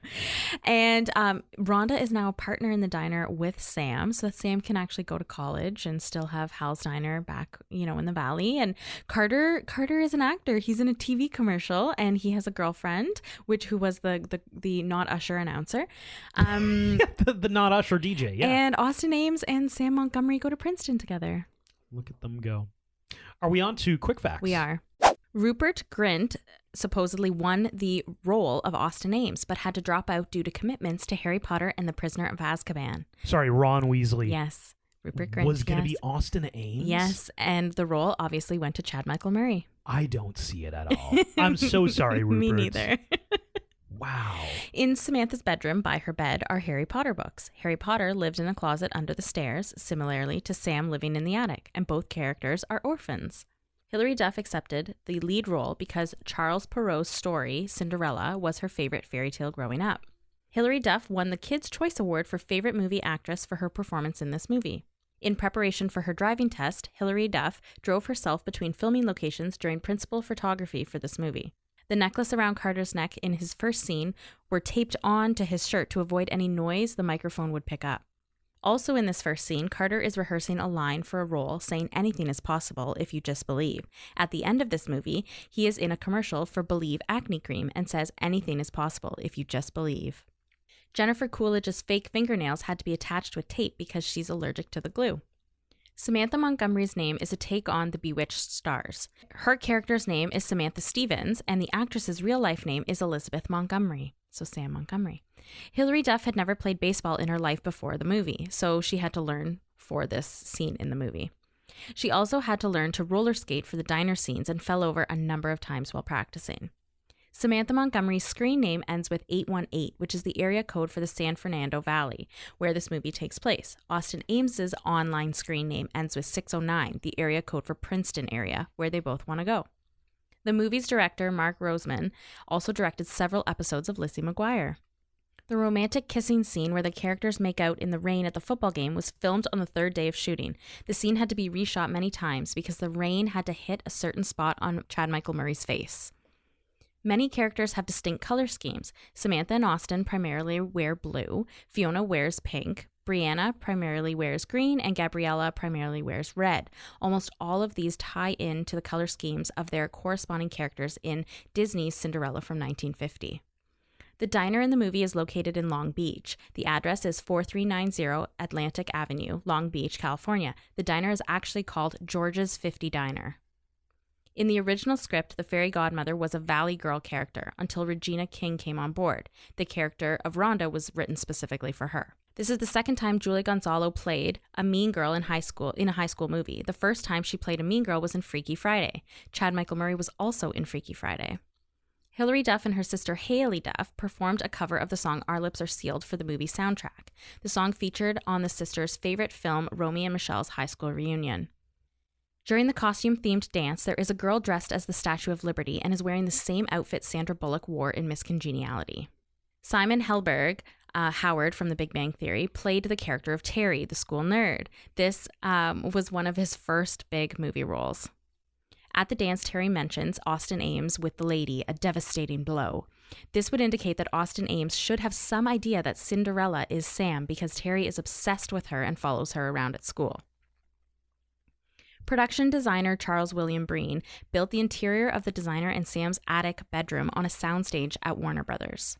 And Rhonda is now a partner in the diner with Sam, so that Sam can actually go to college and still have Hal's Diner back, in the valley. And Carter is an actor. He's in a TV commercial, and he has a girlfriend, who was the not Usher announcer. The not Usher DJ, yeah. And Austin Ames and Sam Montgomery go to Princeton together. Look at them go. Are we on to quick facts? We are. Rupert Grint supposedly won the role of Austin Ames, but had to drop out due to commitments to Harry Potter and the Prisoner of Azkaban. Sorry, Ron Weasley. Yes. Rupert Grint was going to be Austin Ames? Yes, and the role obviously went to Chad Michael Murray. I don't see it at all. I'm so sorry, Rupert. Me neither. Wow. In Samantha's bedroom by her bed are Harry Potter books. Harry Potter lived in a closet under the stairs, similarly to Sam living in the attic, and both characters are orphans. Hilary Duff accepted the lead role because Charles Perrault's story, Cinderella, was her favorite fairy tale growing up. Hilary Duff won the Kids' Choice Award for Favorite Movie Actress for her performance in this movie. In preparation for her driving test, Hilary Duff drove herself between filming locations during principal photography for this movie. The necklace around Carter's neck in his first scene were taped on to his shirt to avoid any noise the microphone would pick up. Also in this first scene, Carter is rehearsing a line for a role saying anything is possible if you just believe. At the end of this movie, he is in a commercial for Believe acne cream and says anything is possible if you just believe. Jennifer Coolidge's fake fingernails had to be attached with tape because she's allergic to the glue. Samantha Montgomery's name is a take on the Bewitched stars. Her character's name is Samantha Stevens, and the actress's real-life name is Elizabeth Montgomery, so Sam Montgomery. Hilary Duff had never played baseball in her life before the movie, so she had to learn for this scene in the movie. She also had to learn to roller skate for the diner scenes and fell over a number of times while practicing. Samantha Montgomery's screen name ends with 818, which is the area code for the San Fernando Valley, where this movie takes place. Austin Ames's online screen name ends with 609, the area code for Princeton area, where they both want to go. The movie's director, Mark Roseman, also directed several episodes of Lizzie McGuire. The romantic kissing scene where the characters make out in the rain at the football game was filmed on the third day of shooting. The scene had to be reshot many times because the rain had to hit a certain spot on Chad Michael Murray's face. Many characters have distinct color schemes. Samantha and Austin primarily wear blue. Fiona wears pink. Brianna primarily wears green, and Gabriella primarily wears red. Almost all of these tie in to the color schemes of their corresponding characters in Disney's Cinderella from 1950. The diner in the movie is located in Long Beach. The address is 4390 Atlantic Avenue, Long Beach, California. The diner is actually called George's 50 Diner. In the original script, the fairy godmother was a Valley Girl character until Regina King came on board. The character of Rhonda was written specifically for her. This is the second time Julie Gonzalo played a mean girl in a high school movie. The first time she played a mean girl was in Freaky Friday. Chad Michael Murray was also in Freaky Friday. Hilary Duff and her sister Haley Duff performed a cover of the song Our Lips Are Sealed for the movie soundtrack. The song featured on the sisters' favorite film, Romy and Michelle's High School Reunion. During the costume-themed dance, there is a girl dressed as the Statue of Liberty and is wearing the same outfit Sandra Bullock wore in Miss Congeniality. Simon Helberg, Howard from The Big Bang Theory, played the character of Terry, the school nerd. This was one of his first big movie roles. At the dance, Terry mentions Austin Ames with the lady, a devastating blow. This would indicate that Austin Ames should have some idea that Cinderella is Sam because Terry is obsessed with her and follows her around at school. Production designer Charles William Breen built the interior of the designer and Sam's attic bedroom on a soundstage at Warner Brothers.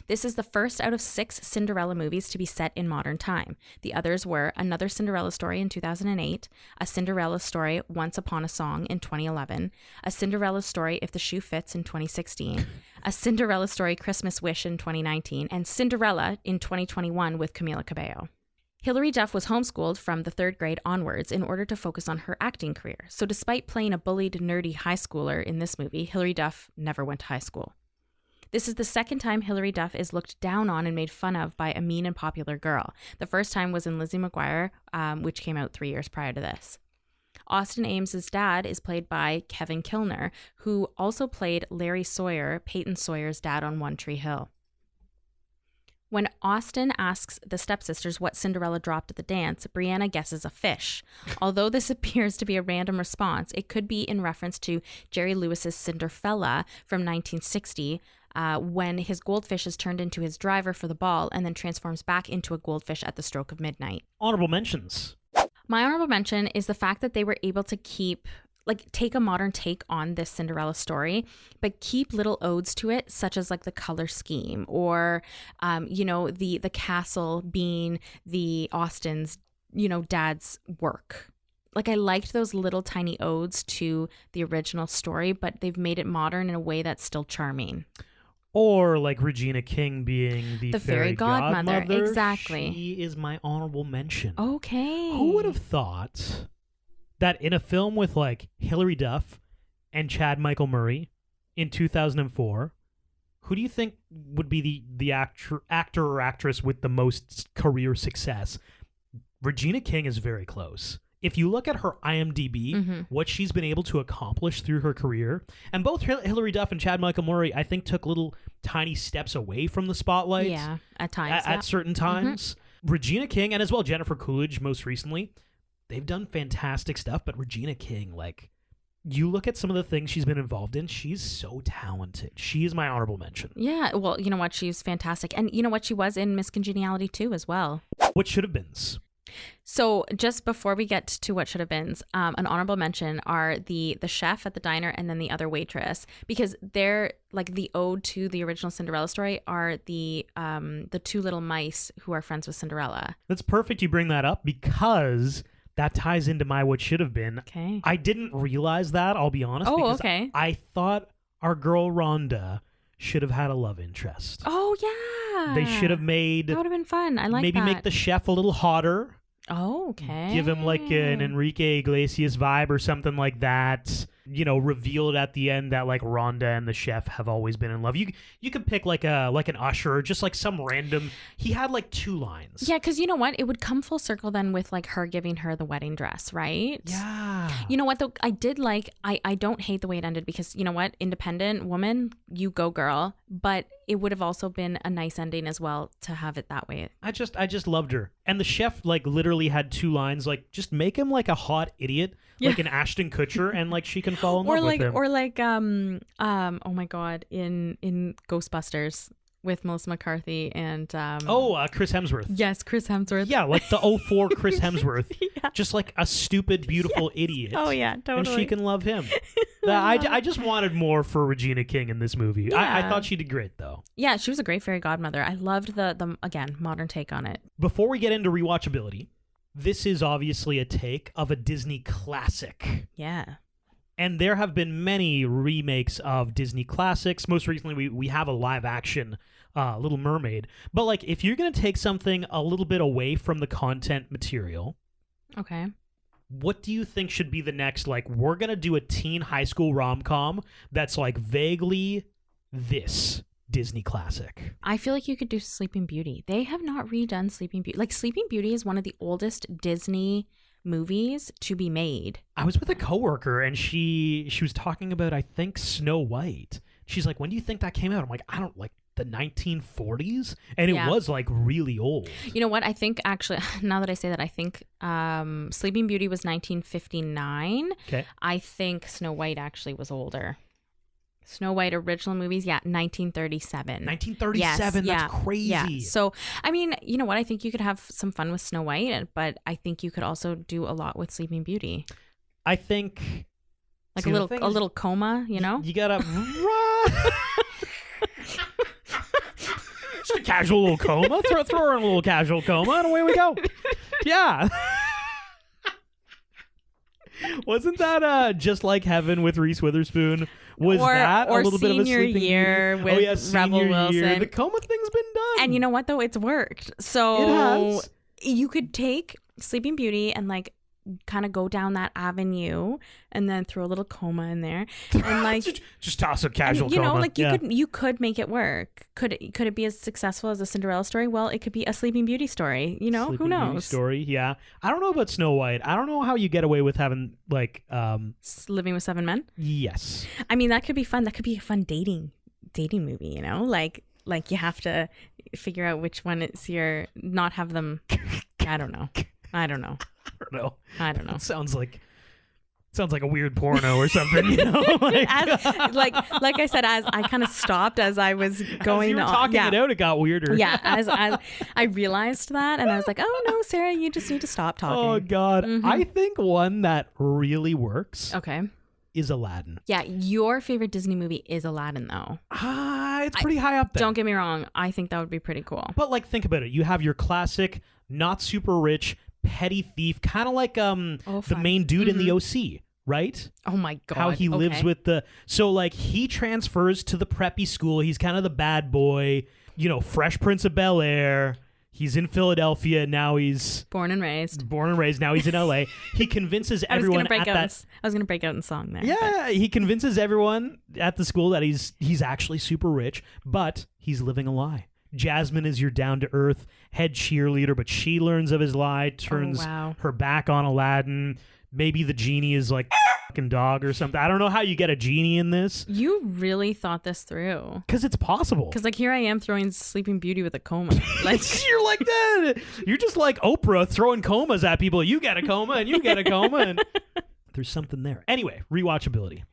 This is the first out of 6 Cinderella movies to be set in modern time. The others were Another Cinderella Story in 2008, A Cinderella Story Once Upon a Song in 2011, A Cinderella Story If the Shoe Fits in 2016, A Cinderella Story Christmas Wish in 2019, and Cinderella in 2021 with Camila Cabello. Hilary Duff was homeschooled from the 3rd grade onwards in order to focus on her acting career. So despite playing a bullied, nerdy high schooler in this movie, Hilary Duff never went to high school. This is the second time Hilary Duff is looked down on and made fun of by a mean and popular girl. The first time was in Lizzie McGuire, which came out 3 years prior to this. Austin Ames' dad is played by Kevin Kilner, who also played Larry Sawyer, Peyton Sawyer's dad on One Tree Hill. When Austin asks the stepsisters what Cinderella dropped at the dance, Brianna guesses a fish. Although this appears to be a random response, it could be in reference to Jerry Lewis's Cinderfella from 1960, when his goldfish is turned into his driver for the ball and then transforms back into a goldfish at the stroke of midnight. Honorable mentions. My honorable mention is the fact that they were able to take a modern take on this Cinderella story, but keep little odes to it, such as like the color scheme or, the castle being the Austin's, dad's work. Like, I liked those little tiny odes to the original story, but they've made it modern in a way that's still charming. Or like Regina King being the fairy godmother. Exactly. She is my honorable mention. Okay. Who would have thought that in a film with like Hilary Duff and Chad Michael Murray in 2004, who do you think would be the actor or actress with the most career success? Regina King is very close. If you look at her IMDb, what she's been able to accomplish through her career, and both Hilary Duff and Chad Michael Murray, I think, took little tiny steps away from the spotlight. Yeah, at times. At certain times. Regina King, and as well Jennifer Coolidge most recently, they've done fantastic stuff, but Regina King, like, you look at some of the things she's been involved in, she's so talented. She is my honorable mention. Yeah, well, you know what? She's fantastic. And you know what? She was in Miss Congeniality too as well. What should have beens? So just before we get to what should have been, an honorable mention are the chef at the diner and then the other waitress, because they're like the ode to the original Cinderella story are the 2 little mice who are friends with Cinderella. That's perfect you bring that up because that ties into my what should have been. Okay. I didn't realize that, I'll be honest. Oh, okay. I thought our girl Rhonda should have had a love interest. Oh, yeah. They should have made... That would have been fun. I like maybe that. Maybe make the chef a little hotter. Oh, okay. Give him like an Enrique Iglesias vibe or something like that. You know, revealed at the end that like Rhonda and the chef have always been in love. You could pick like an usher, or just like some random. He had like 2 lines. Yeah, because you know what? It would come full circle then with like her giving her the wedding dress, right? Yeah. You know what though? I did like. I don't hate the way it ended because you know what? Independent woman, you go girl. But it would have also been a nice ending as well to have it that way. I just loved her. And the chef like literally had 2 lines, like just make him like a hot idiot, like an Ashton Kutcher, and like she can fall in love with him. Or like oh my god, in Ghostbusters, with Melissa McCarthy and Chris Hemsworth. Yes, Chris Hemsworth. Yeah, like the 04 Chris Hemsworth. Yeah. Just like a stupid, beautiful idiot. Oh yeah, totally. And she can love him. I just wanted more for Regina King in this movie. Yeah. I thought she did great, though. Yeah, she was a great fairy godmother. I loved the again, modern take on it. Before we get into rewatchability, this is obviously a take of a Disney classic. Yeah. And there have been many remakes of Disney classics. Most recently, we have a live action Little Mermaid. But like, if you're going to take something a little bit away from the content material, okay, what do you think should be the next, like, we're going to do a teen high school rom-com that's like vaguely this Disney classic? I feel like you could do Sleeping Beauty. They have not redone Sleeping Beauty. Like, Sleeping Beauty is one of the oldest Disney movies to be made. I was with a coworker and she was talking about, I think, Snow White. She's like, when do you think that came out? I'm like, I don't, like the 1940s? And it was like really old. You know what? I think actually, now that I say that, I think Sleeping Beauty was 1959. Okay. I think Snow White actually was older. Snow White original movies, 1937. 1937, yes, that's crazy. Yeah. So, I mean, you know what? I think you could have some fun with Snow White, but I think you could also do a lot with Sleeping Beauty. I think... Like a little coma, you know? You gotta... Just a casual little coma. Throw her in a little casual coma and away we go. Yeah. Wasn't that Just Like Heaven with Reese Witherspoon? Was that a little bit of a Sleeping year Beauty? with Rebel Wilson? Year. The coma thing's been done. And you know what, though? It's worked. So it has. You could take Sleeping Beauty and like kind of go down that avenue and then throw a little coma in there and like just toss a casual you coma. know, like you could make it work. Could it be as successful as a Cinderella story? Well, it could be a Sleeping Beauty story, you know. Sleeping who knows? Beauty story. Yeah, I don't know about Snow White. I don't know how you get away with having like Living with Seven Men. Yes, I mean, that could be fun. That could be a fun dating movie, you know, like you have to figure out which one it's your, not have them. I don't know. It sounds like a weird porno or something, you know. like I said, as I kind of stopped as I was going as you were on. Talking it out, it got weirder. Yeah, as I realized that, and I was like, oh no, Sarah, you just need to stop talking. Oh God, I think one that really works. Okay. Is Aladdin. Yeah, your favorite Disney movie is Aladdin, though. It's pretty high up there. Don't get me wrong. I think that would be pretty cool. But like, think about it. You have your classic, not super rich, petty thief, kind of like the main dude in the OC, right? Oh my God. How he lives with so like he transfers to the preppy school. He's kind of the bad boy, you know, Fresh Prince of Bel-Air. He's in Philadelphia. Now he's born and raised. Now he's in LA. He convinces everyone I was going to break out in song there. Yeah, he convinces everyone at the school that he's actually super rich, but he's living a lie. Jasmine is your down-to-earth head cheerleader, but she learns of his lie, turns her back on Aladdin. Maybe the genie is like fucking dog or something. I don't know how you get a genie in this. You really thought this through. Because it's possible. Because like here I am throwing Sleeping Beauty with a coma. Like you're like that. You're just like Oprah throwing comas at people. You get a coma and you get a coma. And there's something there. Anyway, rewatchability.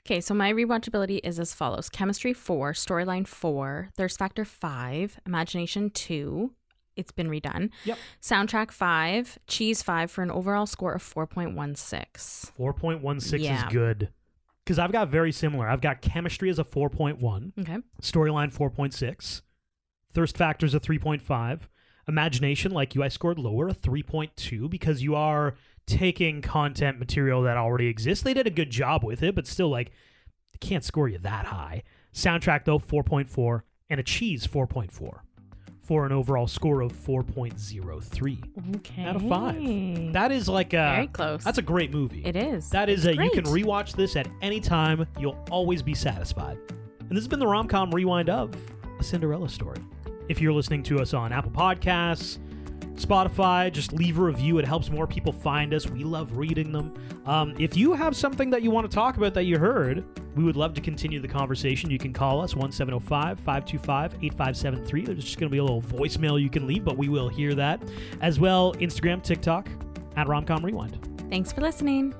Okay, so my rewatchability is as follows. Chemistry 4, storyline 4, thirst factor 5, imagination 2. It's been redone. Yep. Soundtrack 5, cheese 5 for an overall score of 4.16. 4.16 is good. Because I've got very similar. I've got chemistry as a 4.1. Okay. Storyline 4.6. Thirst factor is a 3.5. Imagination, like you, I scored lower, a 3.2, because you are taking content material that already exists. They did a good job with it, but still, like, they can't score you that high. Soundtrack, though, 4.4, and a cheese, 4.4. For an overall score of 4.03 out of 5. That is like a... Very close. That's a great movie. It is. That is you can rewatch this at any time. You'll always be satisfied. And this has been the Rom-Com Rewind of A Cinderella Story. If you're listening to us on Apple Podcasts, Spotify, just leave a review. It helps more people find us. We love reading them. If you have something that you want to talk about that you heard, we would love to continue the conversation. You can call us 1-705-525-8573. There's just going to be a little voicemail you can leave, but we will hear that. As well, Instagram, TikTok, at Romcom Rewind. Thanks for listening.